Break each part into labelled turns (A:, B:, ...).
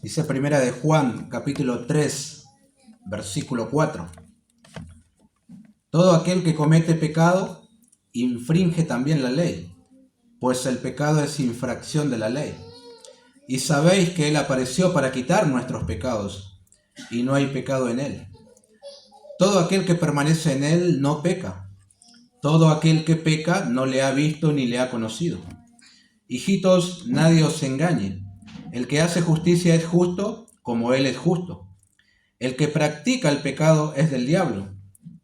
A: Dice Primera de Juan, capítulo 3, versículo 4. Todo aquel que comete pecado, infringe también la ley, pues el pecado es infracción de la ley. Y sabéis que Él apareció para quitar nuestros pecados, y no hay pecado en Él. Todo aquel que permanece en Él no peca. Todo aquel que peca no le ha visto ni le ha conocido. Hijitos, nadie os engañe. El que hace justicia es justo, como Él es justo. El que practica el pecado es del diablo,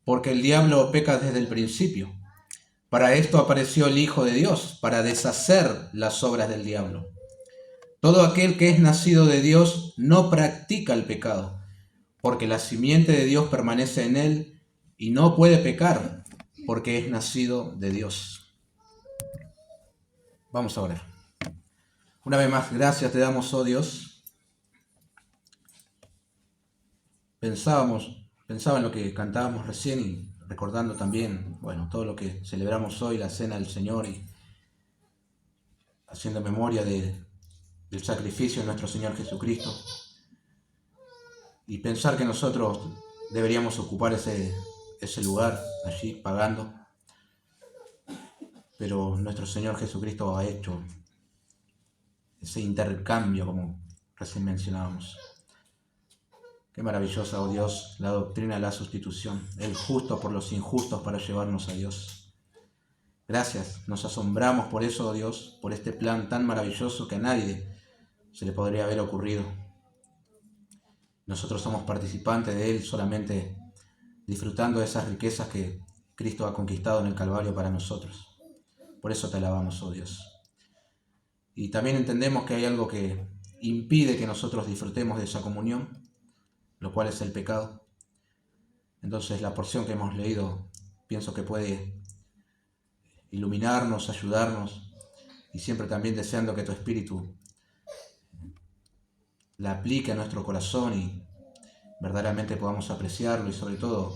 A: porque el diablo peca desde el principio. Para esto apareció el Hijo de Dios, para deshacer las obras del diablo. Todo aquel que es nacido de Dios no practica el pecado, porque la simiente de Dios permanece en él y no puede pecar, porque es nacido de Dios. Vamos a orar. Una vez más, gracias te damos, oh Dios. Pensaba en lo que cantábamos recién y recordando también, todo lo que celebramos hoy, la cena del Señor, y haciendo memoria del sacrificio de nuestro Señor Jesucristo. Y pensar que nosotros deberíamos ocupar ese lugar allí pagando. Pero nuestro Señor Jesucristo ha hecho ese intercambio, como recién mencionábamos. Qué maravillosa, oh Dios, la doctrina de la sustitución, el justo por los injustos para llevarnos a Dios. Gracias, nos asombramos por eso, oh Dios, por este plan tan maravilloso que a nadie se le podría haber ocurrido. Nosotros somos participantes de él, solamente disfrutando de esas riquezas que Cristo ha conquistado en el Calvario para nosotros. Por eso te alabamos, oh Dios. Y también entendemos que hay algo que impide que nosotros disfrutemos de esa comunión, lo cual es el pecado. Entonces la porción que hemos leído pienso que puede iluminarnos, ayudarnos, y siempre también deseando que tu Espíritu la aplique a nuestro corazón y verdaderamente podamos apreciarlo y sobre todo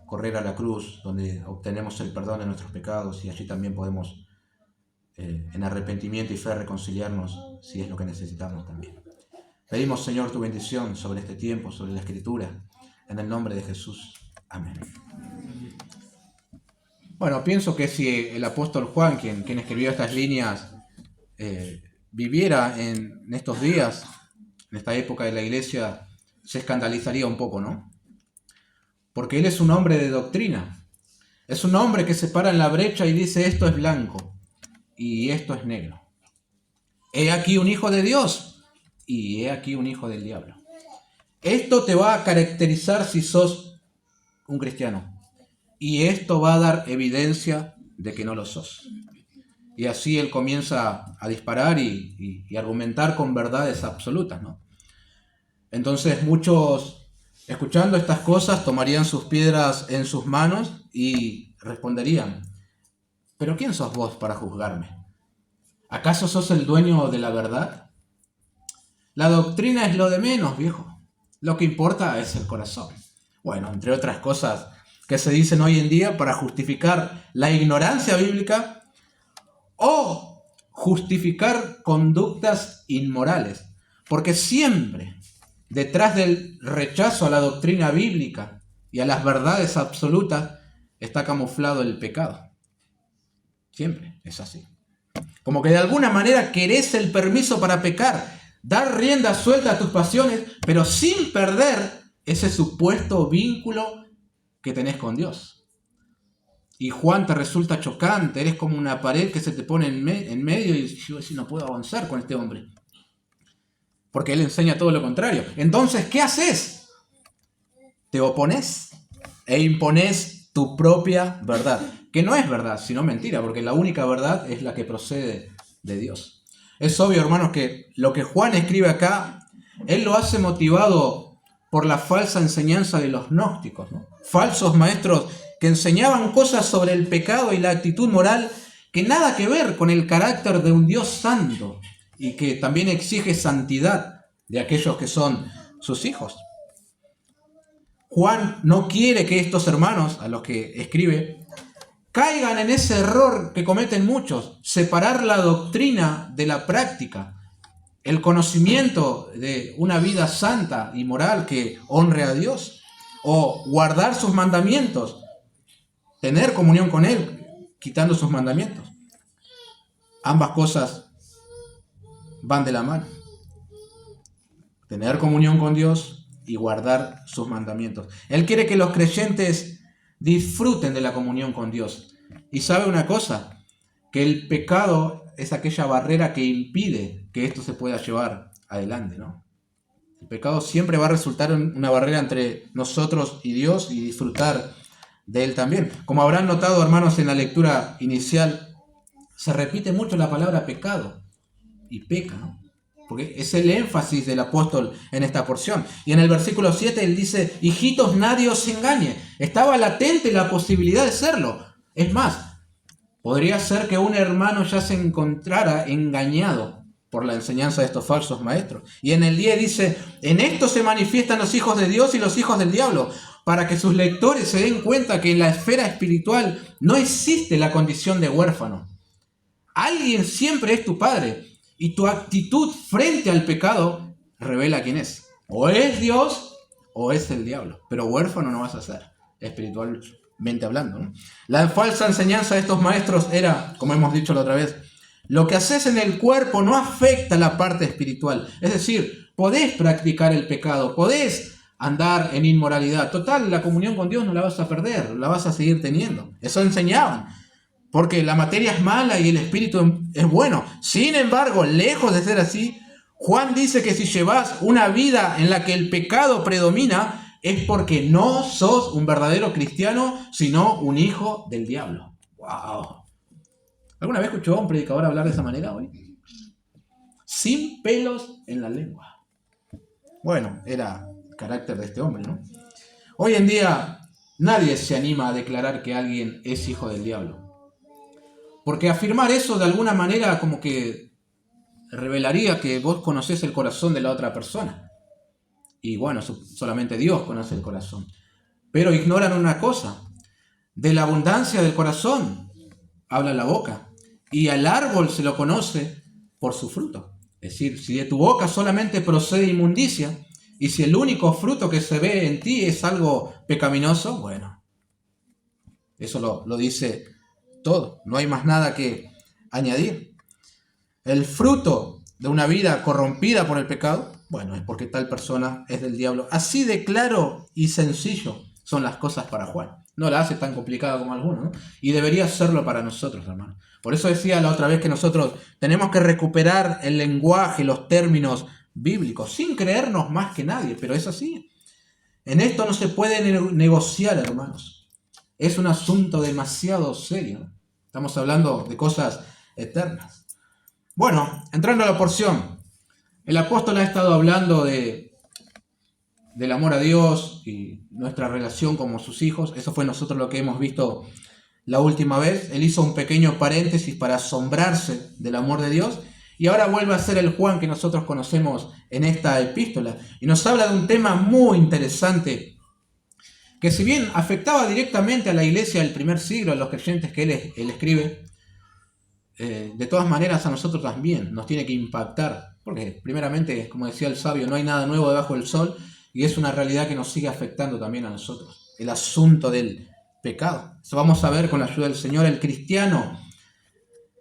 A: correr a la cruz donde obtenemos el perdón de nuestros pecados y allí también podemos en arrepentimiento y fe reconciliarnos si es lo que necesitamos también. Pedimos, Señor, tu bendición sobre este tiempo, sobre la Escritura, en el nombre de Jesús. Amén. Bueno, pienso que si el apóstol Juan, quien escribió estas líneas, viviera en estos días, en esta época de la iglesia, se escandalizaría un poco, ¿no? Porque él es un hombre de doctrina. Es un hombre que se para en la brecha y dice: esto es blanco y esto es negro. He aquí un hijo de Dios y he aquí un hijo del diablo. Esto te va a caracterizar si sos un cristiano. Y esto va a dar evidencia de que no lo sos. Y así él comienza a disparar y argumentar con verdades absolutas, ¿no? Entonces muchos, escuchando estas cosas, tomarían sus piedras en sus manos y responderían: ¿pero quién sos vos para juzgarme? ¿Acaso sos el dueño de la verdad? La doctrina es lo de menos, viejo. Lo que importa es el corazón. Bueno, entre otras cosas que se dicen hoy en día para justificar la ignorancia bíblica o justificar conductas inmorales. Porque siempre detrás del rechazo a la doctrina bíblica y a las verdades absolutas está camuflado el pecado. Siempre es así. Como que de alguna manera querés el permiso para pecar, dar rienda suelta a tus pasiones, pero sin perder ese supuesto vínculo que tenés con Dios. Y Juan te resulta chocante, eres como una pared que se te pone en medio y yo no puedo avanzar con este hombre. Porque él enseña todo lo contrario. Entonces, ¿qué haces? Te opones e impones tu propia verdad. Que no es verdad, sino mentira, porque la única verdad es la que procede de Dios. Es obvio, hermanos, que lo que Juan escribe acá, él lo hace motivado por la falsa enseñanza de los gnósticos, ¿no? Falsos maestros que enseñaban cosas sobre el pecado y la actitud moral que nada que ver con el carácter de un Dios santo y que también exige santidad de aquellos que son sus hijos. Juan no quiere que estos hermanos, a los que escribe, caigan en ese error que cometen muchos, separar la doctrina de la práctica. el conocimiento de una vida santa y moral que honre a Dios, o guardar sus mandamientos, tener comunión con Él, quitando sus mandamientos. Ambas cosas van de la mano. Tener comunión con Dios y guardar sus mandamientos. Él quiere que los creyentes disfruten de la comunión con Dios. Y sabe una cosa, que el pecado es aquella barrera que impide que esto se pueda llevar adelante, ¿no? El pecado siempre va a resultar en una barrera entre nosotros y Dios y disfrutar de Él también. Como habrán notado, hermanos, en la lectura inicial, se repite mucho la palabra pecado y peca, ¿no? Porque es el énfasis del apóstol en esta porción. Y en el versículo 7 él dice, hijitos, nadie os engañe. Estaba latente la posibilidad de serlo. Es más, podría ser que un hermano ya se encontrara engañado por la enseñanza de estos falsos maestros. Y en el 10 dice, en esto se manifiestan los hijos de Dios y los hijos del diablo, para que sus lectores se den cuenta que en la esfera espiritual no existe la condición de huérfano. Alguien siempre es tu padre. Y tu actitud frente al pecado revela quién es. O es Dios o es el diablo. Pero huérfano no vas a ser, espiritualmente hablando, ¿no? La falsa enseñanza de estos maestros era, como hemos dicho la otra vez, lo que haces en el cuerpo no afecta la parte espiritual. Es decir, podés practicar el pecado, podés andar en inmoralidad. Total, la comunión con Dios no la vas a perder, la vas a seguir teniendo. Eso enseñaban. Porque la materia es mala y el espíritu es bueno. Sin embargo, lejos de ser así, Juan dice que si llevas una vida en la que el pecado predomina, es porque no sos un verdadero cristiano, sino un hijo del diablo. ¡Wow! ¿Alguna vez escuchó a un predicador hablar de esa manera hoy? Sin pelos en la lengua. Bueno, era el carácter de este hombre, ¿no? Hoy en día, nadie se anima a declarar que alguien es hijo del diablo. Porque afirmar eso de alguna manera como que revelaría que vos conocés el corazón de la otra persona. Y bueno, solamente Dios conoce el corazón. Pero ignoran una cosa. De la abundancia del corazón habla la boca. Y al árbol se lo conoce por su fruto. Es decir, si de tu boca solamente procede inmundicia, y si el único fruto que se ve en ti es algo pecaminoso, bueno, eso lo dice todo, no hay más nada que añadir. El fruto de una vida corrompida por el pecado, bueno, es porque tal persona es del diablo. Así de claro y sencillo son las cosas para Juan. No la hace tan complicada como algunos, ¿no? Y debería serlo para nosotros, hermano. Por eso decía la otra vez que nosotros tenemos que recuperar el lenguaje, los términos bíblicos, sin creernos más que nadie, pero es así. En esto no se puede negociar, hermanos. Es un asunto demasiado serio, ¿no? Estamos hablando de cosas eternas. Bueno, entrando a la porción. El apóstol ha estado hablando del amor a Dios y nuestra relación como sus hijos. Eso fue nosotros lo que hemos visto la última vez. Él hizo un pequeño paréntesis para asombrarse del amor de Dios. Y ahora vuelve a ser el Juan que nosotros conocemos en esta epístola. Y nos habla de un tema muy interesante que si bien afectaba directamente a la iglesia del primer siglo, a los creyentes que él escribe, de todas maneras a nosotros también nos tiene que impactar, porque primeramente, como decía el sabio, no hay nada nuevo debajo del sol, y es una realidad que nos sigue afectando también a nosotros, el asunto del pecado. Eso vamos a ver con la ayuda del Señor, el cristiano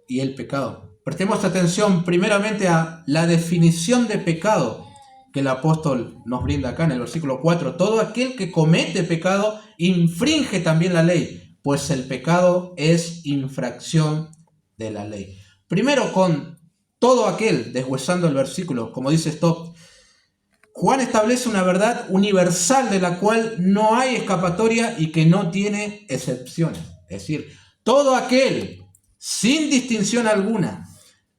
A: y el pecado. Prestemos atención primeramente a la definición de pecado que el apóstol nos brinda acá en el versículo 4. Todo aquel que comete pecado infringe también la ley, pues el pecado es infracción de la ley. Primero con todo aquel, deshuesando el versículo, como dice Stott, Juan establece una verdad universal de la cual no hay escapatoria y que no tiene excepciones. Es decir, todo aquel, sin distinción alguna,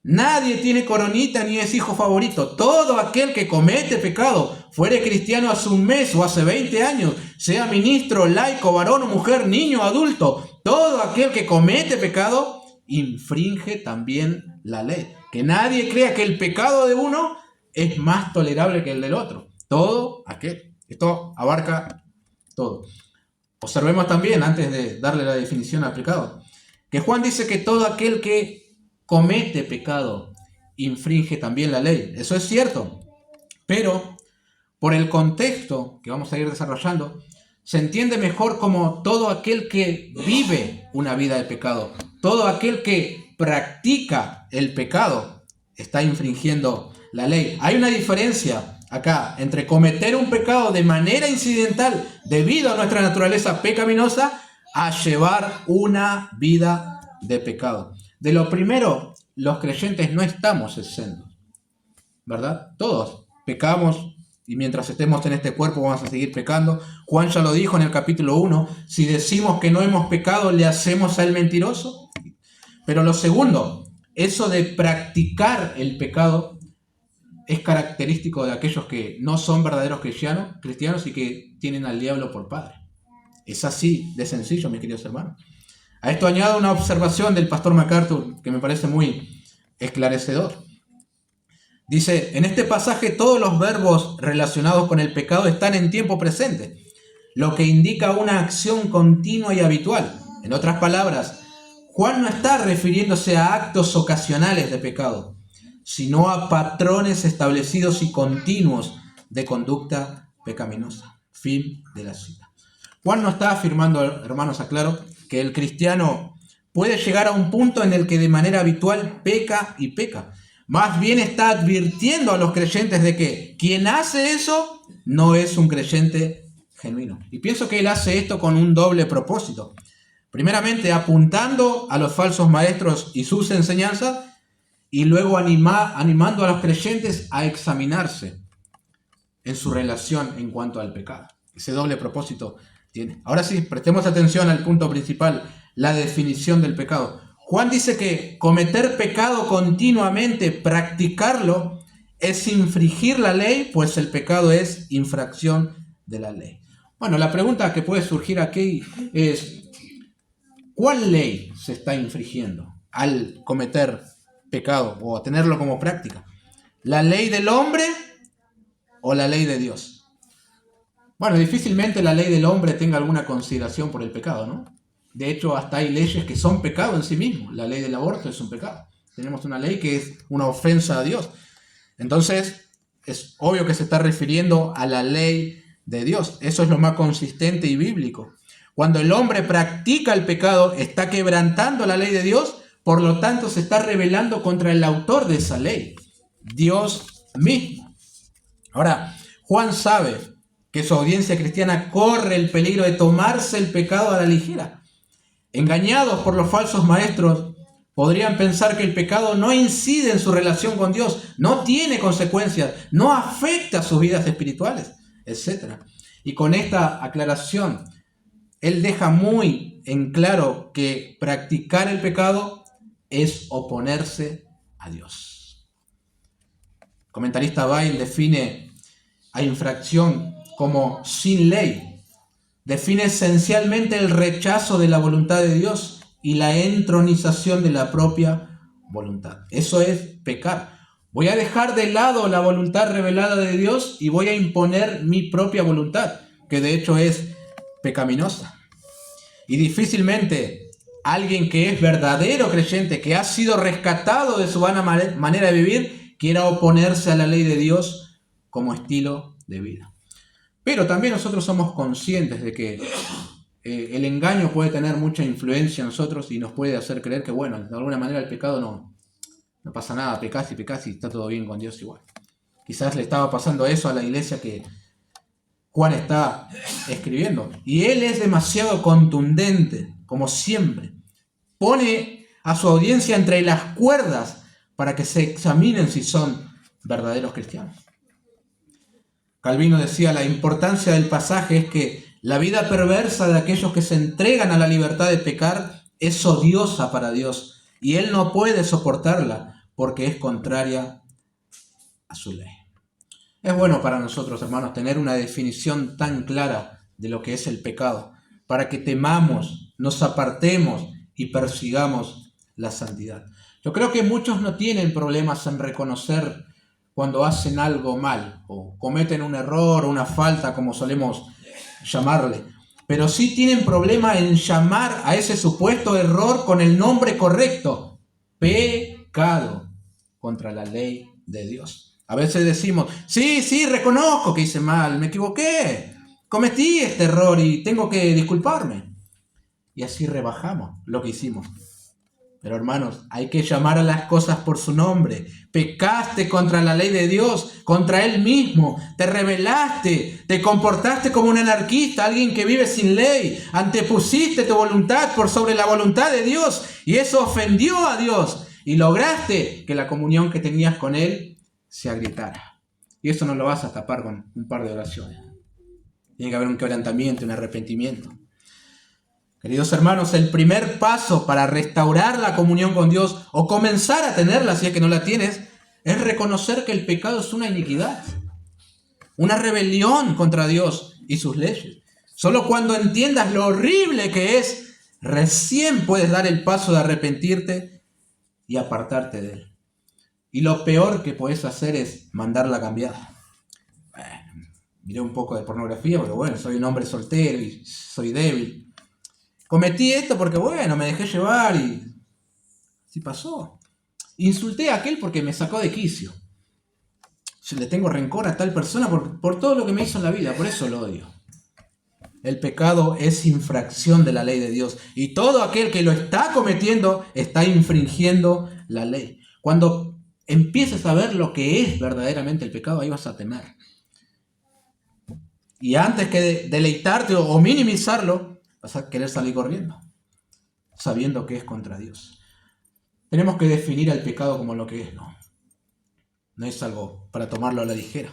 A: nadie tiene coronita ni es hijo favorito. Todo aquel que comete pecado, fuere cristiano hace un mes o hace 20 años, sea ministro, laico, varón o mujer, niño, adulto, todo aquel que comete pecado infringe también la ley. Que nadie crea que el pecado de uno es más tolerable que el del otro. Todo aquel. Esto abarca todo. Observemos también, antes de darle la definición al pecado, que Juan dice que todo aquel que comete pecado infringe también la ley. Eso es cierto. Pero por el contexto que vamos a ir desarrollando, se entiende mejor como todo aquel que vive una vida de pecado, todo aquel que practica el pecado, está infringiendo la ley. Hay una diferencia acá entre cometer un pecado de manera incidental debido a nuestra naturaleza pecaminosa a llevar una vida de pecado. De lo primero, los creyentes no estamos exentos, ¿verdad? Todos pecamos y mientras estemos en este cuerpo vamos a seguir pecando. Juan ya lo dijo en el capítulo 1, si decimos que no hemos pecado, ¿le hacemos a él mentiroso? Pero lo segundo, eso de practicar el pecado es característico de aquellos que no son verdaderos cristianos y que tienen al diablo por padre. Es así de sencillo, mis queridos hermanos. A esto añado una observación del pastor MacArthur que me parece muy esclarecedor. Dice, en este pasaje todos los verbos relacionados con el pecado están en tiempo presente, lo que indica una acción continua y habitual. En otras palabras, Juan no está refiriéndose a actos ocasionales de pecado, sino a patrones establecidos y continuos de conducta pecaminosa. Fin de la cita. Juan no está afirmando, hermanos, aclaro, que el cristiano puede llegar a un punto en el que de manera habitual peca y peca. Más bien está advirtiendo a los creyentes de que quien hace eso no es un creyente genuino. Y pienso que él hace esto con un doble propósito. Primeramente, apuntando a los falsos maestros y sus enseñanzas, y luego animando a los creyentes a examinarse en su relación en cuanto al pecado. Ese doble propósito tiene. Ahora sí, prestemos atención al punto principal, la definición del pecado. Juan dice que cometer pecado continuamente, practicarlo, es infringir la ley, pues el pecado es infracción de la ley. Bueno, la pregunta que puede surgir aquí es, ¿cuál ley se está infringiendo al cometer pecado o a tenerlo como práctica? ¿La ley del hombre o la ley de Dios? Bueno, difícilmente la ley del hombre tenga alguna consideración por el pecado, ¿no? De hecho, hasta hay leyes que son pecado en sí mismo. La ley del aborto es un pecado. Tenemos una ley que es una ofensa a Dios. Entonces, es obvio que se está refiriendo a la ley de Dios. Eso es lo más consistente y bíblico. Cuando el hombre practica el pecado, está quebrantando la ley de Dios, por lo tanto se está rebelando contra el autor de esa ley, Dios mismo. Ahora, Juan sabe que su audiencia cristiana corre el peligro de tomarse el pecado a la ligera. Engañados por los falsos maestros, podrían pensar que el pecado no incide en su relación con Dios, no tiene consecuencias, no afecta sus vidas espirituales, etc. Y con esta aclaración, él deja muy en claro que practicar el pecado es oponerse a Dios. El comentarista Bail define a infracción como sin ley. Define esencialmente el rechazo de la voluntad de Dios y la entronización de la propia voluntad. Eso es pecar. Voy a dejar de lado la voluntad revelada de Dios y voy a imponer mi propia voluntad, que de hecho es pecaminosa. Y difícilmente alguien que es verdadero creyente, que ha sido rescatado de su vana manera de vivir, quiera oponerse a la ley de Dios como estilo de vida. Pero también nosotros somos conscientes de que el engaño puede tener mucha influencia en nosotros y nos puede hacer creer que, bueno, de alguna manera el pecado no pasa nada, pecás y está todo bien con Dios igual. Quizás le estaba pasando eso a la iglesia que Juan está escribiendo. Y él es demasiado contundente, como siempre. Pone a su audiencia entre las cuerdas para que se examinen si son verdaderos cristianos. Calvino decía, la importancia del pasaje es que la vida perversa de aquellos que se entregan a la libertad de pecar es odiosa para Dios y Él no puede soportarla porque es contraria a su ley. Es bueno para nosotros, hermanos, tener una definición tan clara de lo que es el pecado, para que temamos, nos apartemos y persigamos la santidad. Yo creo que muchos no tienen problemas en reconocer cuando hacen algo mal o cometen un error o una falta, como solemos llamarle. Pero sí tienen problema en llamar a ese supuesto error con el nombre correcto: pecado. contra la ley de Dios. A veces decimos, sí, reconozco que hice mal, me equivoqué, cometí este error y tengo que disculparme. Y así rebajamos lo que hicimos. Pero hermanos, hay que llamar a las cosas por su nombre. Pecaste contra la ley de Dios, contra Él mismo. Te rebelaste, te comportaste como un anarquista, alguien que vive sin ley. Antepusiste tu voluntad por sobre la voluntad de Dios y eso ofendió a Dios. Y lograste que la comunión que tenías con Él se agrietara. Y eso no lo vas a tapar con un par de oraciones. Tiene que haber un quebrantamiento, un arrepentimiento. Queridos hermanos, el primer paso para restaurar la comunión con Dios o comenzar a tenerla si es que no la tienes, es reconocer que el pecado es una iniquidad, una rebelión contra Dios y sus leyes. Solo cuando entiendas lo horrible que es, recién puedes dar el paso de arrepentirte y apartarte de él. Y lo peor que puedes hacer es mandarla a cambiar. Miré un poco de pornografía porque bueno, soy un hombre soltero y soy débil. Cometí esto porque, bueno, me dejé llevar y así pasó. Insulté a aquel porque me sacó de quicio. Yo le tengo rencor a tal persona por todo lo que me hizo en la vida, por eso lo odio. El pecado es infracción de la ley de Dios y todo aquel que lo está cometiendo está infringiendo la ley. Cuando empieces a ver lo que es verdaderamente el pecado, ahí vas a temer. Y antes que deleitarte o minimizarlo, vas a querer salir corriendo, sabiendo que es contra Dios. Tenemos que definir al pecado como lo que es, no es algo para tomarlo a la ligera.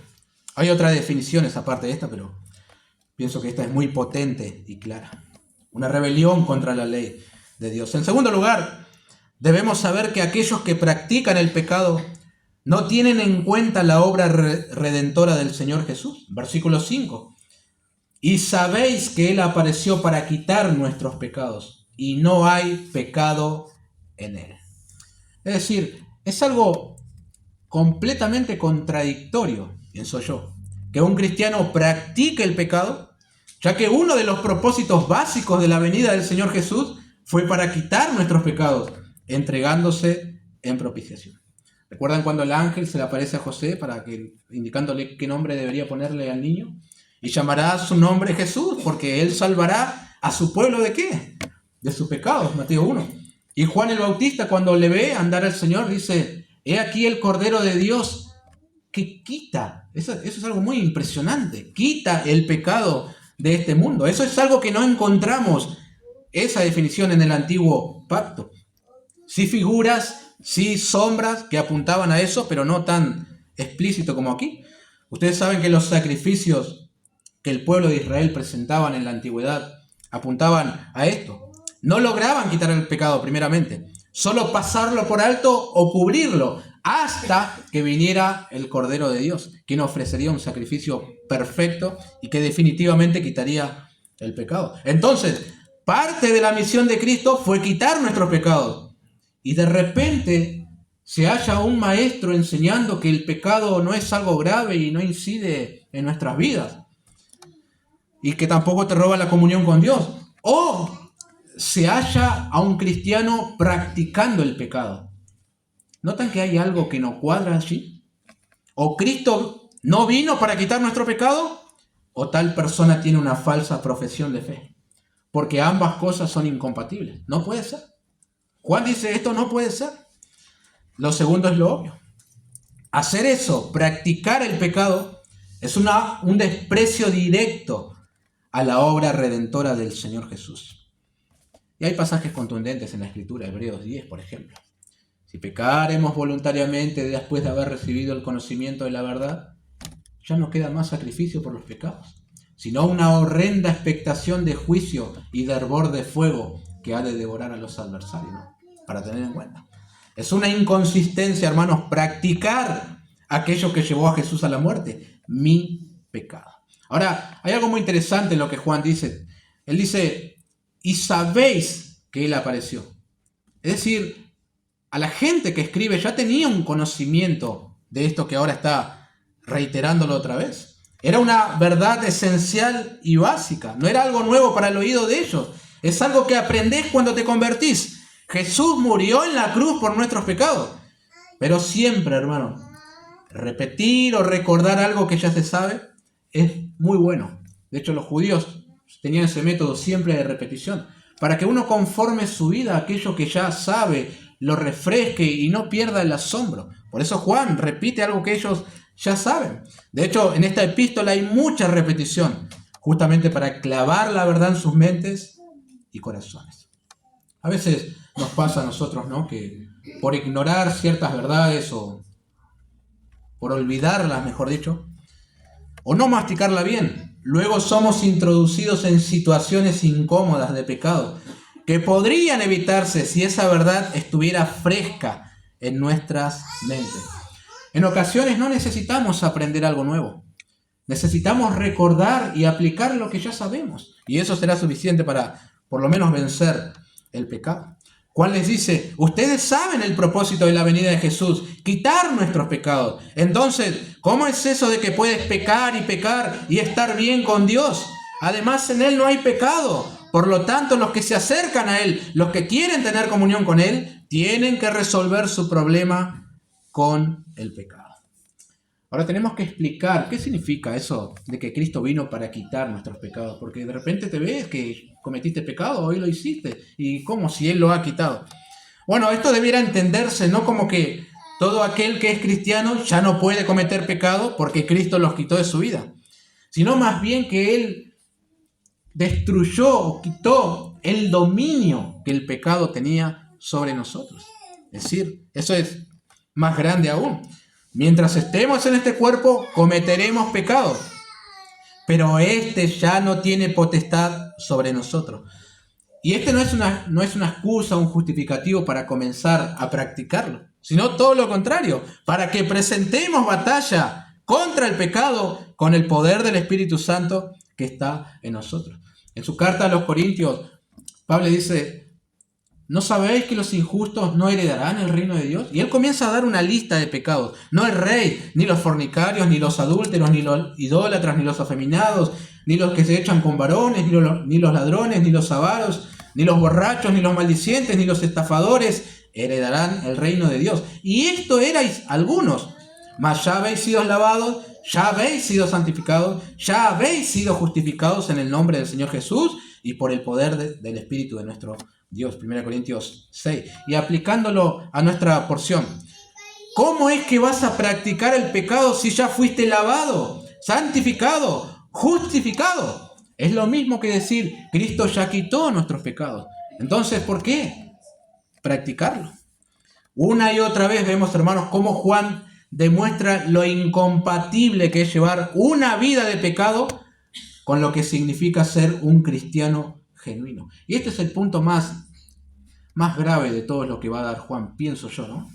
A: Hay otras definiciones aparte de esta, pero pienso que esta es muy potente y clara. Una rebelión contra la ley de Dios. En segundo lugar, debemos saber que aquellos que practican el pecado no tienen en cuenta la obra redentora del Señor Jesús. Versículo 5. Y sabéis que Él apareció para quitar nuestros pecados, y no hay pecado en Él. Es decir, es algo completamente contradictorio, pienso yo, que un cristiano practique el pecado, ya que uno de los propósitos básicos de la venida del Señor Jesús fue para quitar nuestros pecados, entregándose en propiciación. ¿Recuerdan cuando el ángel se le aparece a José indicándole qué nombre debería ponerle al niño? Y llamará su nombre Jesús, porque Él salvará a su pueblo ¿de qué? De sus pecados, Mateo 1. Y Juan el Bautista, cuando le ve andar al Señor, dice, he aquí el Cordero de Dios que quita, eso es algo muy impresionante, quita el pecado de este mundo. Eso es algo que no encontramos, esa definición en el antiguo pacto. Sí figuras, sí sombras que apuntaban a eso, pero no tan explícito como aquí. Ustedes saben que los sacrificios que el pueblo de Israel presentaban en la antigüedad apuntaban a esto. No lograban quitar el pecado primeramente, solo pasarlo por alto o cubrirlo hasta que viniera el Cordero de Dios, quien ofrecería un sacrificio perfecto y que definitivamente quitaría el pecado. Entonces, parte de la misión de Cristo fue quitar nuestros pecados. Y de repente se halla un maestro enseñando que el pecado no es algo grave y no incide en nuestras vidas. Y que tampoco te roba la comunión con Dios. O se halla a un cristiano practicando el pecado. ¿Notan que hay algo que no cuadra allí? ¿O Cristo no vino para quitar nuestro pecado? ¿O tal persona tiene una falsa profesión de fe? Porque ambas cosas son incompatibles. No puede ser. Juan dice, esto no puede ser. Lo segundo es lo obvio. Hacer eso, practicar el pecado, es un desprecio directo a la obra redentora del Señor Jesús. Y hay pasajes contundentes en la Escritura, Hebreos 10, por ejemplo. Si pecaremos voluntariamente después de haber recibido el conocimiento de la verdad, ya no queda más sacrificio por los pecados, sino una horrenda expectación de juicio y de hervor de fuego que ha de devorar a los adversarios, ¿no? Para tener en cuenta. Es una inconsistencia, hermanos, practicar aquello que llevó a Jesús a la muerte, mi pecado. Ahora, hay algo muy interesante en lo que Juan dice. Él dice, y sabéis que Él apareció. Es decir, a la gente que escribe ya tenía un conocimiento de esto que ahora está reiterándolo otra vez. Era una verdad esencial y básica. No era algo nuevo para el oído de ellos. Es algo que aprendés cuando te convertís. Jesús murió en la cruz por nuestros pecados. Pero siempre, hermano, repetir o recordar algo que ya se sabe es muy bueno. De hecho, los judíos tenían ese método siempre de repetición, para que uno conforme su vida a aquello que ya sabe, lo refresque y no pierda el asombro. Por eso Juan repite algo que ellos ya saben. De hecho, en esta epístola hay mucha repetición, justamente para clavar la verdad en sus mentes y corazones. A veces nos pasa a nosotros, ¿no?, que por ignorar ciertas verdades o por olvidarlas, mejor dicho, o no masticarla bien, luego somos introducidos en situaciones incómodas de pecado que podrían evitarse si esa verdad estuviera fresca en nuestras mentes. En ocasiones no necesitamos aprender algo nuevo. Necesitamos recordar y aplicar lo que ya sabemos. Y eso será suficiente para, por lo menos, vencer el pecado. Juan les dice, ustedes saben el propósito de la venida de Jesús, quitar nuestros pecados. Entonces, ¿cómo es eso de que puedes pecar y estar bien con Dios? Además, en Él no hay pecado. Por lo tanto, los que se acercan a Él, los que quieren tener comunión con Él, tienen que resolver su problema con el pecado. Ahora tenemos que explicar qué significa eso de que Cristo vino para quitar nuestros pecados, porque de repente te ves que cometiste pecado, hoy lo hiciste, y como si Él lo ha quitado. Bueno, esto debiera entenderse no como que todo aquel que es cristiano ya no puede cometer pecado porque Cristo los quitó de su vida, sino más bien que Él destruyó o quitó el dominio que el pecado tenía sobre nosotros. Es decir, eso es más grande aún. Mientras estemos en este cuerpo, cometeremos pecados, pero este ya no tiene potestad sobre nosotros. Y este no es una excusa, un justificativo para comenzar a practicarlo, sino todo lo contrario, para que presentemos batalla contra el pecado con el poder del Espíritu Santo que está en nosotros. En su carta a los Corintios, Pablo dice, ¿no sabéis que los injustos no heredarán el reino de Dios? Y él comienza a dar una lista de pecados. No el rey, ni los fornicarios, ni los adúlteros, ni los idólatras, ni los afeminados, ni los que se echan con varones, ni los ladrones, ni los avaros, ni los borrachos, ni los maldicientes, ni los estafadores heredarán el reino de Dios. Y esto erais algunos, mas ya habéis sido lavados, ya habéis sido santificados, ya habéis sido justificados en el nombre del Señor Jesús y por el poder del Espíritu de nuestro Dios. 1 Corintios 6. Y aplicándolo a nuestra porción. ¿Cómo es que vas a practicar el pecado si ya fuiste lavado, santificado, justificado? Es lo mismo que decir, Cristo ya quitó nuestros pecados. Entonces, ¿por qué practicarlo? Una y otra vez vemos, hermanos, cómo Juan demuestra lo incompatible que es llevar una vida de pecado con lo que significa ser un cristiano genuino. Y este es el punto más grave de todo lo que va a dar Juan, pienso yo, ¿no?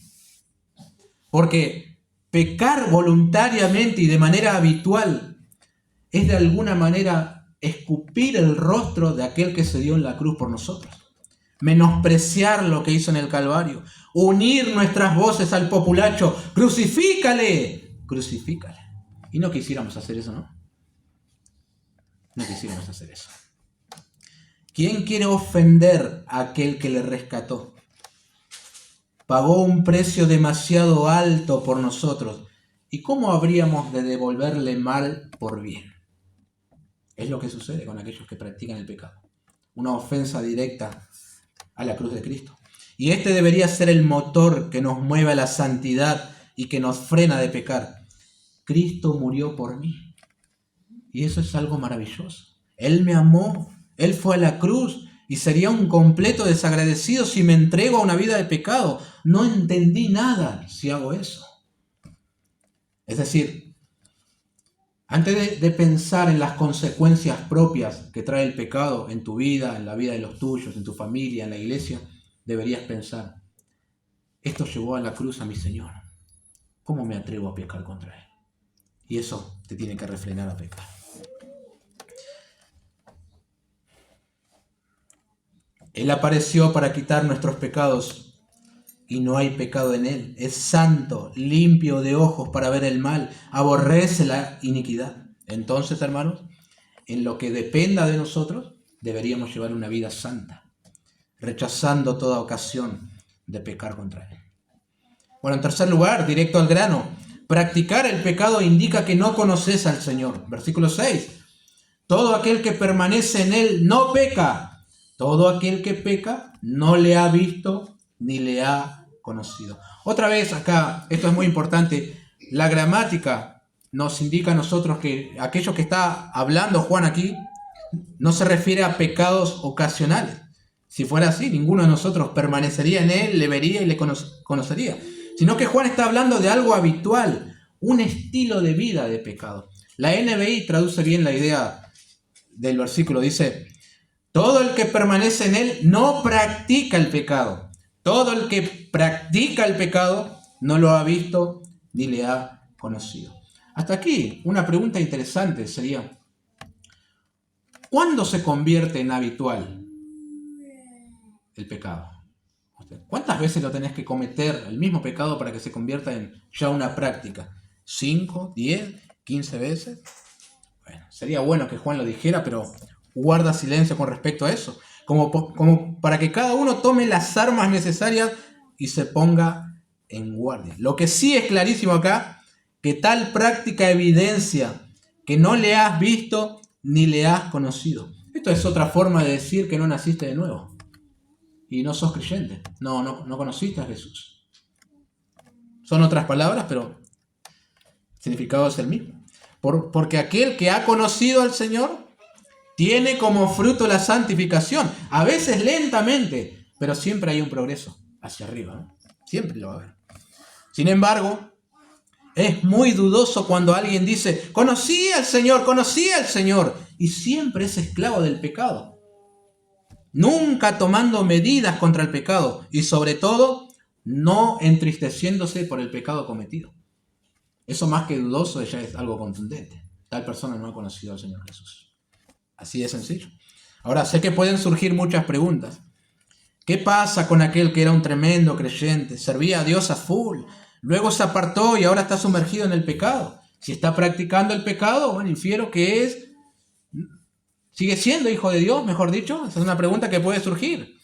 A: Porque pecar voluntariamente y de manera habitual es de alguna manera escupir el rostro de aquel que se dio en la cruz por nosotros. Menospreciar lo que hizo en el Calvario. Unir nuestras voces al populacho. ¡Crucifícale! ¡Crucifícale! Y no quisiéramos hacer eso, ¿no? No quisiéramos hacer eso. ¿Quién quiere ofender a aquel que le rescató? Pagó un precio demasiado alto por nosotros. ¿Y cómo habríamos de devolverle mal por bien? Es lo que sucede con aquellos que practican el pecado. Una ofensa directa a la cruz de Cristo. Y este debería ser el motor que nos mueve a la santidad y que nos frena de pecar. Cristo murió por mí. Y eso es algo maravilloso. Él me amó. Él fue a la cruz y sería un completo desagradecido si me entrego a una vida de pecado. No entendí nada si hago eso. Es decir, antes de pensar en las consecuencias propias que trae el pecado en tu vida, en la vida de los tuyos, en tu familia, en la iglesia, deberías pensar, esto llevó a la cruz a mi Señor. ¿Cómo me atrevo a pecar contra Él? Y eso te tiene que refrenar a pecar. Él apareció para quitar nuestros pecados y no hay pecado en Él. Es santo, limpio de ojos para ver el mal, aborrece la iniquidad. Entonces, hermanos, en lo que dependa de nosotros, deberíamos llevar una vida santa, rechazando toda ocasión de pecar contra Él. Bueno, en tercer lugar, directo al grano, practicar el pecado indica que no conoces al Señor. Versículo 6. Todo aquel que permanece en Él no peca. Todo aquel que peca no le ha visto ni le ha conocido. Otra vez acá, esto es muy importante, la gramática nos indica a nosotros que aquello que está hablando Juan aquí no se refiere a pecados ocasionales. Si fuera así, ninguno de nosotros permanecería en Él, le vería y le conocería. Sino que Juan está hablando de algo habitual, un estilo de vida de pecado. La NBI traduce bien la idea del versículo. Dice, todo el que permanece en Él no practica el pecado. Todo el que practica el pecado no lo ha visto ni le ha conocido. Hasta aquí, una pregunta interesante sería, ¿cuándo se convierte en habitual el pecado? ¿Cuántas veces lo tenés que cometer el mismo pecado para que se convierta en ya una práctica? ¿5, 10, 15 veces? Bueno, sería bueno que Juan lo dijera, pero guarda silencio con respecto a eso. Como para que cada uno tome las armas necesarias y se ponga en guardia. Lo que sí es clarísimo acá, que tal práctica evidencia que no le has visto ni le has conocido. Esto es otra forma de decir que no naciste de nuevo. Y no sos creyente. No conociste a Jesús. Son otras palabras, pero el significado es el mismo. Porque aquel que ha conocido al Señor tiene como fruto la santificación. A veces lentamente, pero siempre hay un progreso hacia arriba, ¿no? Siempre lo va a haber. Sin embargo, es muy dudoso cuando alguien dice, conocí al Señor, y siempre es esclavo del pecado. Nunca tomando medidas contra el pecado y sobre todo no entristeciéndose por el pecado cometido. Eso más que dudoso ya es algo contundente. Tal persona no ha conocido al Señor Jesús. Así de sencillo. Ahora, sé que pueden surgir muchas preguntas. ¿Qué pasa con aquel que era un tremendo creyente? Servía a Dios a full. Luego se apartó y ahora está sumergido en el pecado. Si está practicando el pecado, bueno, infiero que sigue siendo hijo de Dios, mejor dicho. Esa es una pregunta que puede surgir.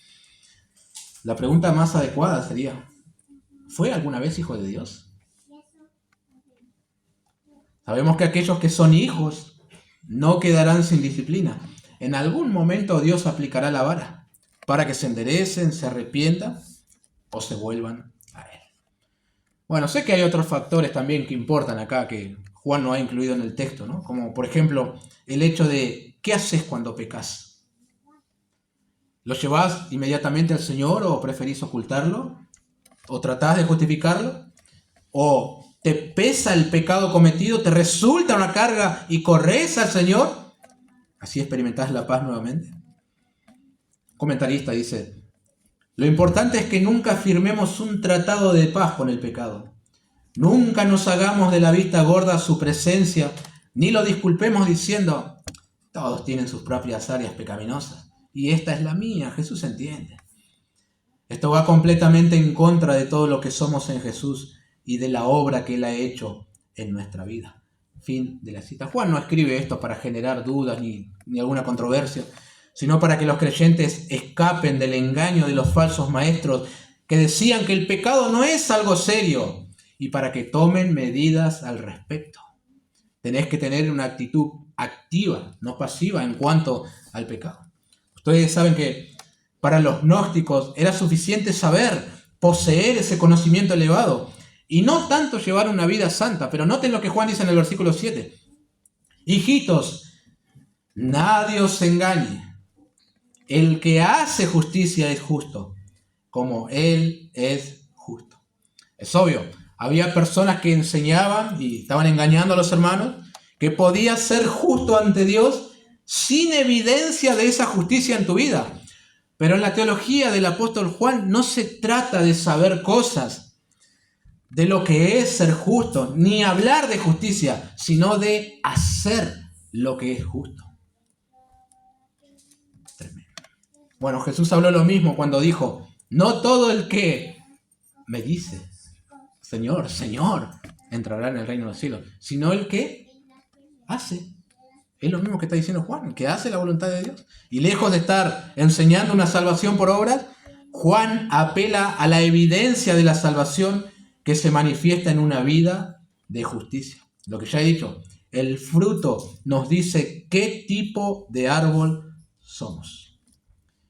A: La pregunta más adecuada sería, ¿fue alguna vez hijo de Dios? Sabemos que aquellos que son hijos no quedarán sin disciplina. En algún momento Dios aplicará la vara para que se enderecen, se arrepientan o se vuelvan a Él. Bueno, sé que hay otros factores también que importan acá que Juan no ha incluido en el texto, ¿no? Como por ejemplo el hecho de ¿qué haces cuando pecas? ¿Lo llevas inmediatamente al Señor o preferís ocultarlo? ¿O tratás de justificarlo? ¿O te pesa el pecado cometido, te resulta una carga y corres al Señor? ¿Así experimentás la paz nuevamente? Un comentarista dice, lo importante es que nunca firmemos un tratado de paz con el pecado. Nunca nos hagamos de la vista gorda su presencia, ni lo disculpemos diciendo, todos tienen sus propias áreas pecaminosas, y esta es la mía, Jesús entiende. Esto va completamente en contra de todo lo que somos en Jesús y de la obra que Él ha hecho en nuestra vida. Fin de la cita. Juan no escribe esto para generar dudas ni alguna controversia, sino para que los creyentes escapen del engaño de los falsos maestros que decían que el pecado no es algo serio y para que tomen medidas al respecto. Tenés que tener una actitud activa, no pasiva en cuanto al pecado. Ustedes saben que para los gnósticos era suficiente saber, poseer ese conocimiento elevado y no tanto llevar una vida santa. Pero noten lo que Juan dice en el versículo 7. Hijitos, nadie os engañe. El que hace justicia es justo, como Él es justo. Es obvio, había personas que enseñaban y estaban engañando a los hermanos que podías ser justo ante Dios sin evidencia de esa justicia en tu vida. Pero en la teología del apóstol Juan no se trata de saber cosas de lo que es ser justo, ni hablar de justicia, sino de hacer lo que es justo. Tremendo. Bueno, Jesús habló lo mismo cuando dijo, no todo el que me dice, Señor, Señor, entrará en el reino de los cielos, sino el que hace. Es lo mismo que está diciendo Juan, el que hace la voluntad de Dios. Y lejos de estar enseñando una salvación por obras, Juan apela a la evidencia de la salvación que se manifiesta en una vida de justicia. Lo que ya he dicho, el fruto nos dice qué tipo de árbol somos.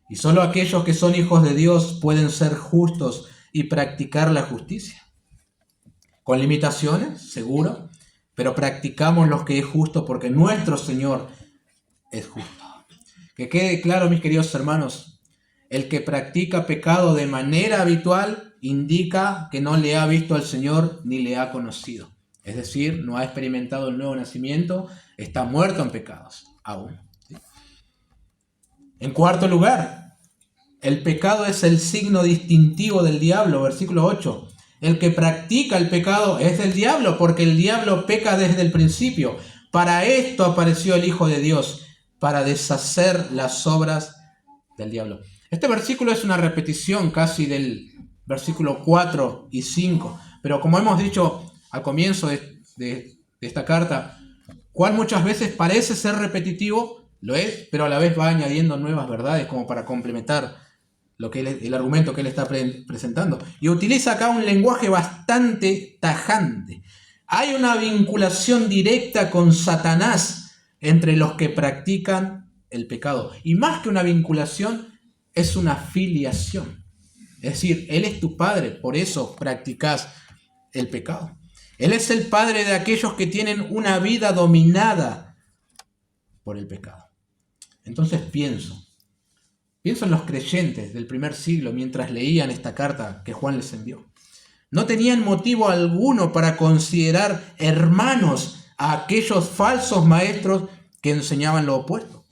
A: Y solo aquellos que son hijos de Dios pueden ser justos y practicar la justicia. Con limitaciones, seguro, pero practicamos lo que es justo porque nuestro Señor es justo. Que quede claro, mis queridos hermanos, el que practica pecado de manera habitual indica que no le ha visto al Señor ni le ha conocido. Es decir, no ha experimentado el nuevo nacimiento, está muerto en pecados aún. ¿Sí? En cuarto lugar, el pecado es el signo distintivo del diablo, versículo 8. El que practica el pecado es del diablo, porque el diablo peca desde el principio. Para esto apareció el Hijo de Dios, para deshacer las obras del diablo. Este versículo es una repetición casi del versículo 4 y 5, pero como hemos dicho al comienzo de esta carta, Juan muchas veces parece ser repetitivo, lo es, pero a la vez va añadiendo nuevas verdades como para complementar el argumento que él está presentando. Y utiliza acá un lenguaje bastante tajante. Hay una vinculación directa con Satanás entre los que practican el pecado. Y más que una vinculación, es una filiación. Es decir, Él es tu padre, por eso practicas el pecado. Él es el padre de aquellos que tienen una vida dominada por el pecado. Entonces pienso en los creyentes del primer siglo mientras leían esta carta que Juan les envió. No tenían motivo alguno para considerar hermanos a aquellos falsos maestros que enseñaban lo opuesto.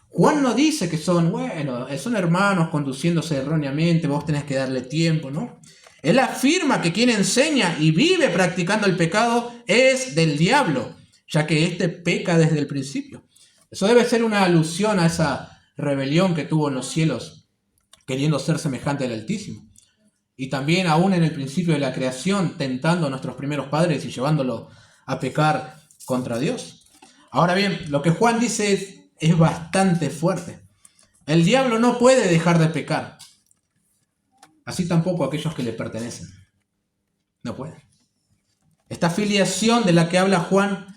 A: Juan no dice que son hermanos conduciéndose erróneamente, vos tenés que darle tiempo, ¿no? Él afirma que quien enseña y vive practicando el pecado es del diablo, ya que éste peca desde el principio. Eso debe ser una alusión a esa rebelión que tuvo en los cielos, queriendo ser semejante al Altísimo. Y también aún en el principio de la creación, tentando a nuestros primeros padres y llevándolos a pecar contra Dios. Ahora bien, lo que Juan dice es bastante fuerte. El diablo no puede dejar de pecar. Así tampoco aquellos que le pertenecen. No pueden. Esta filiación de la que habla Juan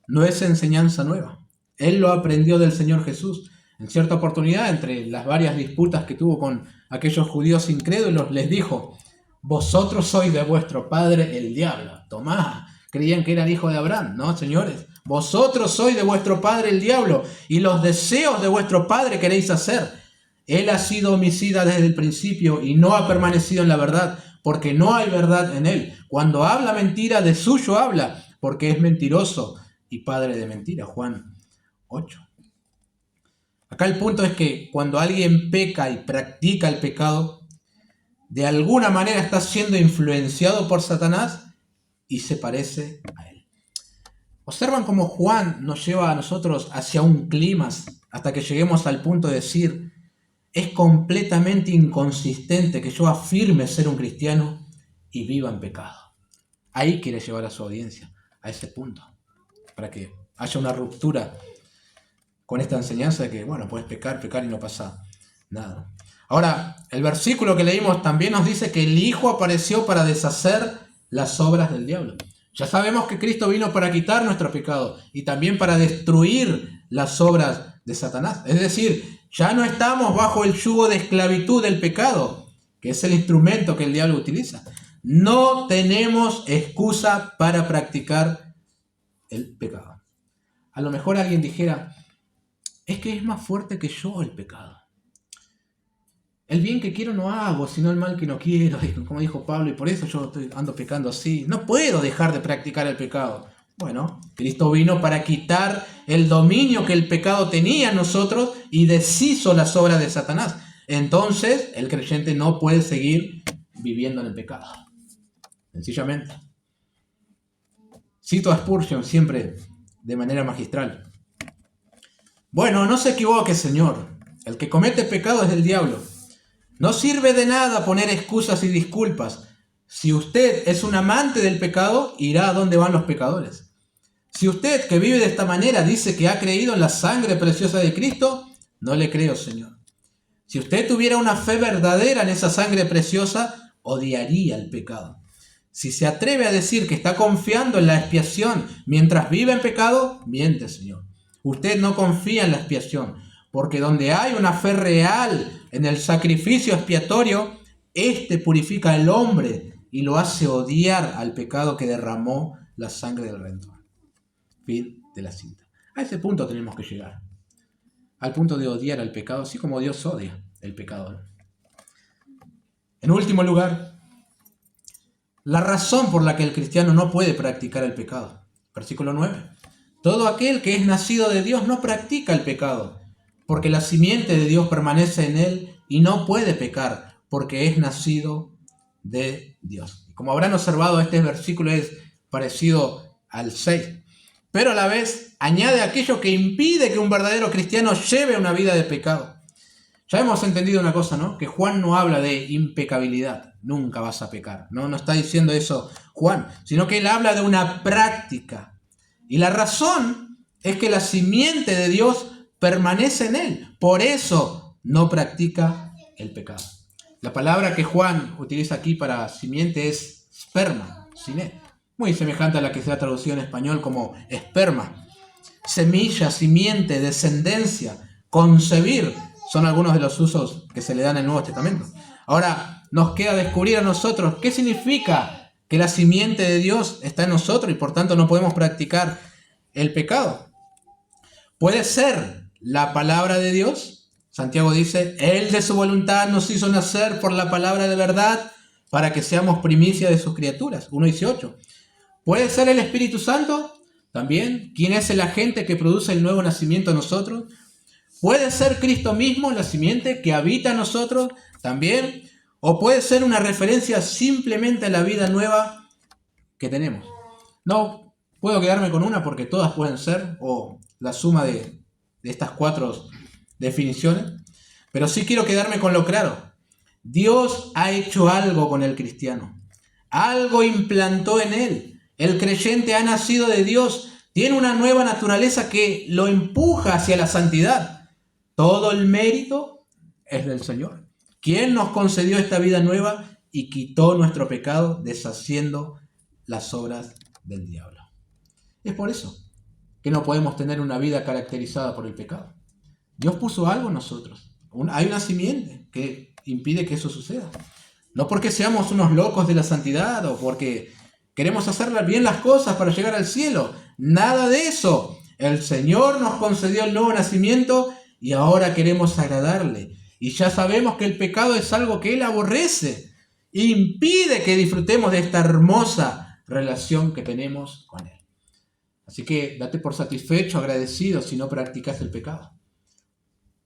A: no es enseñanza nueva. Él lo aprendió del Señor Jesús. En cierta oportunidad, entre las varias disputas que tuvo con aquellos judíos incrédulos, les dijo: vosotros sois de vuestro padre el diablo. Tomás, creían que era hijo de Abraham. No, señores, vosotros sois de vuestro padre el diablo, y los deseos de vuestro padre queréis hacer. Él ha sido homicida desde el principio y no ha permanecido en la verdad, porque no hay verdad en él. Cuando habla mentira, de suyo habla, porque es mentiroso y padre de mentira. Juan 8. Acá el punto es que cuando alguien peca y practica el pecado, de alguna manera está siendo influenciado por Satanás y se parece a él. Observan cómo Juan nos lleva a nosotros hacia un clímax hasta que lleguemos al punto de decir: es completamente inconsistente que yo afirme ser un cristiano y viva en pecado. Ahí quiere llevar a su audiencia, a ese punto, para que haya una ruptura con esta enseñanza de que, puedes pecar y no pasa nada. Ahora, el versículo que leímos también nos dice que el Hijo apareció para deshacer las obras del diablo. Ya sabemos que Cristo vino para quitar nuestro pecado y también para destruir las obras de Satanás. Es decir, ya no estamos bajo el yugo de esclavitud del pecado, que es el instrumento que el diablo utiliza. No tenemos excusa para practicar el pecado. A lo mejor alguien dijera: es que es más fuerte que yo el pecado. El bien que quiero no hago, sino el mal que no quiero, como dijo Pablo, y por eso yo ando pecando así. No puedo dejar de practicar el pecado. Bueno, Cristo vino para quitar el dominio que el pecado tenía en nosotros y deshizo las obras de Satanás. Entonces, el creyente no puede seguir viviendo en el pecado. Sencillamente. Cito a Spurgeon siempre de manera magistral. Bueno, no se equivoque, Señor. El que comete pecado es del diablo. No sirve de nada poner excusas y disculpas. Si usted es un amante del pecado, irá a donde van los pecadores. Si usted, que vive de esta manera, dice que ha creído en la sangre preciosa de Cristo, no le creo, Señor. Si usted tuviera una fe verdadera en esa sangre preciosa, odiaría el pecado. Si se atreve a decir que está confiando en la expiación mientras vive en pecado, miente, Señor. Usted no confía en la expiación, porque donde hay una fe real en el sacrificio expiatorio, este purifica al hombre y lo hace odiar al pecado que derramó la sangre del Redentor. Fin de la cita. A ese punto tenemos que llegar. Al punto de odiar al pecado, así como Dios odia el pecado, ¿no? En último lugar, la razón por la que el cristiano no puede practicar el pecado. Versículo 9. Todo aquel que es nacido de Dios no practica el pecado, porque la simiente de Dios permanece en él y no puede pecar, porque es nacido de Dios. Como habrán observado, este versículo es parecido al 6, pero a la vez añade aquello que impide que un verdadero cristiano lleve una vida de pecado. Ya hemos entendido una cosa, ¿no? Que Juan no habla de impecabilidad, nunca vas a pecar. No está diciendo eso Juan, sino que él habla de una práctica. Y la razón es que la simiente de Dios permanece en él. Por eso no practica el pecado. La palabra que Juan utiliza aquí para simiente es sperma, siné, muy semejante a la que se ha traducido en español como esperma. Semilla, simiente, descendencia, concebir, son algunos de los usos que se le dan en el Nuevo Testamento. Ahora nos queda descubrir a nosotros qué significa que la simiente de Dios está en nosotros y por tanto no podemos practicar el pecado. Puede ser la palabra de Dios. Santiago dice, Él de su voluntad nos hizo nacer por la palabra de verdad para que seamos primicia de sus criaturas. 1:18. Puede ser el Espíritu Santo también. ¿Quién es el agente que produce el nuevo nacimiento en nosotros? Puede ser Cristo mismo, la simiente que habita en nosotros también. O puede ser una referencia simplemente a la vida nueva que tenemos. No puedo quedarme con una porque todas pueden ser, o la suma de estas 4 definiciones. Pero sí quiero quedarme con lo claro. Dios ha hecho algo con el cristiano. Algo implantó en él. El creyente ha nacido de Dios. Tiene una nueva naturaleza que lo empuja hacia la santidad. Todo el mérito es del Señor, quien nos concedió esta vida nueva y quitó nuestro pecado deshaciendo las obras del diablo. Es por eso que no podemos tener una vida caracterizada por el pecado. Dios puso algo en nosotros. Hay una simiente que impide que eso suceda. No porque seamos unos locos de la santidad o porque queremos hacer bien las cosas para llegar al cielo. Nada de eso. El Señor nos concedió el nuevo nacimiento y ahora queremos agradarle. Y ya sabemos que el pecado es algo que Él aborrece. Impide que disfrutemos de esta hermosa relación que tenemos con Él. Así que date por satisfecho, agradecido si no practicas el pecado.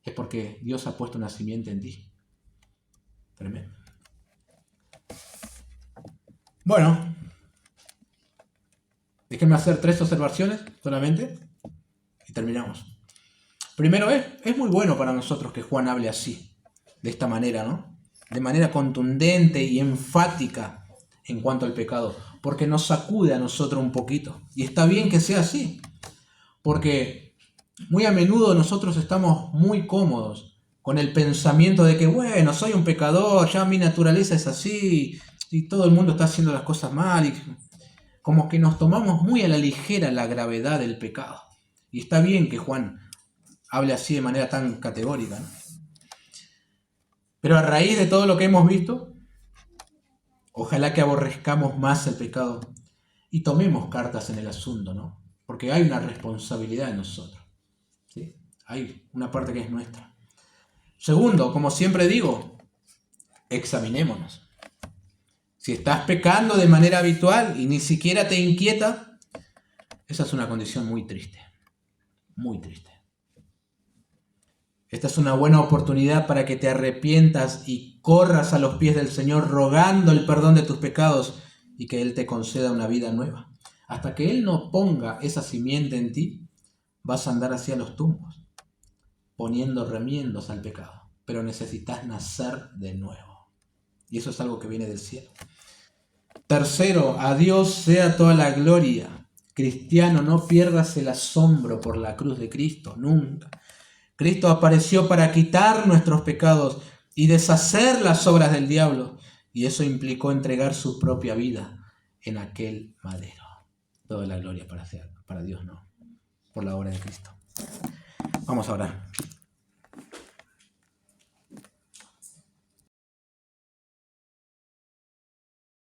A: Es porque Dios ha puesto una simiente en ti. Tremendo. Bueno, déjenme hacer 3 observaciones solamente y terminamos. Primero, es muy bueno para nosotros que Juan hable así, de esta manera, ¿no? De manera contundente y enfática en cuanto al pecado, porque nos sacude a nosotros un poquito. Y está bien que sea así, porque muy a menudo nosotros estamos muy cómodos con el pensamiento de que, bueno, soy un pecador, ya mi naturaleza es así, y todo el mundo está haciendo las cosas mal, y como que nos tomamos muy a la ligera la gravedad del pecado. Y está bien que Juan hable así de manera tan categórica, ¿no? Pero a raíz de todo lo que hemos visto, ojalá que aborrezcamos más el pecado y tomemos cartas en el asunto, ¿no? Porque hay una responsabilidad en nosotros, ¿sí? Hay una parte que es nuestra. Segundo, como siempre digo, examinémonos. Si estás pecando de manera habitual y ni siquiera te inquieta, esa es una condición muy triste, muy triste. Esta es una buena oportunidad para que te arrepientas y corras a los pies del Señor rogando el perdón de tus pecados y que Él te conceda una vida nueva. Hasta que Él no ponga esa simiente en ti, vas a andar hacia los tumbos, poniendo remiendos al pecado. Pero necesitas nacer de nuevo. Y eso es algo que viene del cielo. Tercero, a Dios sea toda la gloria. Cristiano, no pierdas el asombro por la cruz de Cristo, nunca. Cristo apareció para quitar nuestros pecados y deshacer las obras del diablo, y eso implicó entregar su propia vida. en aquel madero. Toda la gloria para Dios, ¿no? Por la obra de Cristo. Vamos a orar.